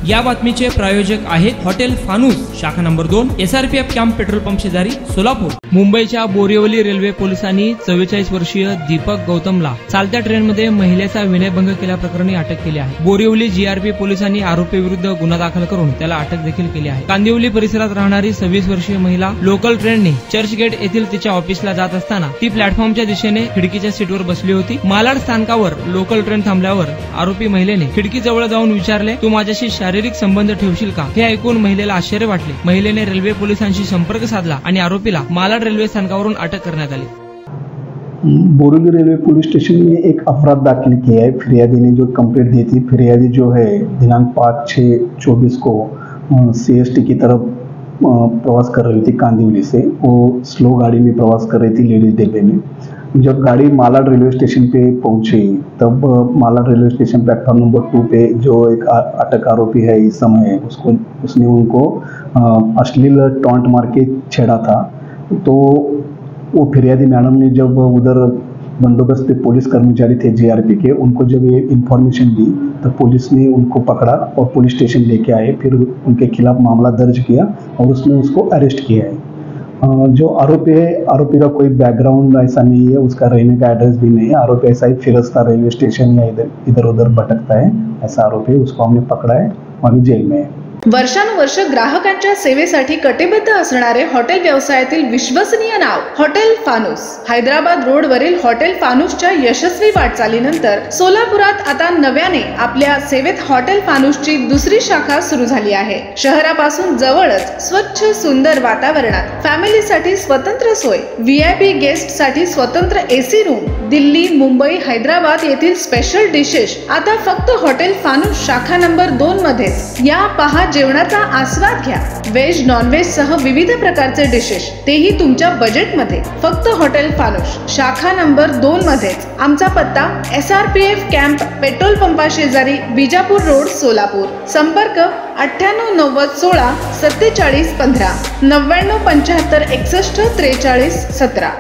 या बातमीचे प्रायोजक आहेत हॉटेल फानूस, शाखा number 2, SRPF camp petrol pump शेजारी, सोलापूर। मुंबईच्या बोरिवली रेल्वे पोलिसांनी 44 वर्षीय दीपक गौतमला चालत्या ट्रेनमध्ये महिलेचा विनयभंग केल्याप्रकरणी अटक केली आहे। बोरिवली GRP पोलिसांनी आरोपी विरुद्ध गुन्हा दाखल करून त्याला अटक देखील केली आहे। कांदिवली परिसरात राहणारी 26 वर्षीय महिला लोकल ट्रेनने चर्चगेट येथील तिच्या ऑफिसला जात असताना ती प्लॅटफॉर्मच्या दिशेने खिडकीच्या सीटवर बसली होती। मालाड स्थानकावर लोकल ट्रेन थांबल्यावर आरोपी महिलेने खिडकीजवळ जाऊन विचारले, तू माझ्याशी शारीरिक संबंध ठेवशील का? हे ऐकून महिलेला आश्चर्य वाटले। महिलेने रेल्वे पोलिसांशी संपर्क साधला आणि आरोपीला मालाड रेल्वे स्थानकावरून अटक करण्यात आली। बोरिवली रेलवे पुलिस स्टेशन में एक अपराध दाखिल किया है। फिरियादी ने जो कंप्लेंट दी थी, फिरियादी जो है दिनांक 5/6/24 को CST की तरफ प्रवास कर रही थी कांदिवली से। वो स्लो गाड़ी में प्रवास कर रही थी लेडीज डिब्बे में। जब गाड़ी मालाड रेलवे स्टेशन पे पहुंची तब Malad railway station platform number 2 पे जो एक अटक आरोपी है इस समय उसने उनको अश्लील टॉन्ट मार के छेड़ा था। तो वो फिरियादी मैडम ने जब उधर बंदोबस्त पे पुलिस कर्मचारी थे GRP के, उनको जब ये इंफॉर्मेशन दी तो पुलिस ने उनको पकड़ा और पुलिस स्टेशन लेके आए। फिर उनके खिलाफ मामला दर्ज किया और उसमें उसको अरेस्ट किया है। जो आरोपी है, आरोपी का कोई बैकग्राउंड ऐसा नहीं है, उसका रहने का एड्रेस भी नहीं है। आरोपी ऐसा ही फिरस्ता रेलवे स्टेशन या इधर उधर भटकता है, ऐसा आरोपी है। उसको हमने पकड़ा है, अभी जेल में है। वर्षानुवर्ष ग्राहकांच्या सेवेसाठी कटिबद्ध असणारे हॉटेल व्यवसायातील विश्वसनीय नाव हॉटेल फानूस। हैदराबाद रोड वरील हॉटेल फानूसच्या यशस्वी वाटचालीनंतर सोलापुरात आता नव्याने आपल्या सेवेत हॉटेल फानूसची दुसरी शाखा सुरू झाली आहे। शहरापासून जवळच स्वच्छ सुंदर वातावरणात फॅमिलीसाठी स्वतंत्र सोय, VIP गेस्ट साठी स्वतंत्र AC रूम, दिल्ली, मुंबई, हैदराबाद येथील स्पेशल डिशेस आता फक्त हॉटेल फानूस शाखा नंबर 2 मध्ये। या पहा जेवणाचा आस्वाद घ्या। व्हेज नॉन व्हेज सह विविध प्रकारचे डिशेस, तेही तुमच्या बजेट मध्ये। फक्त हॉटेल फानूस शाखा नंबर 2 मध्ये। आमचा पत्ता SRPF कॅम्प पेट्रोल पंपा शेजारी, बिजापूर रोड, सोलापूर। संपर्क 98 90 16 47 15 99 75 61 43 17।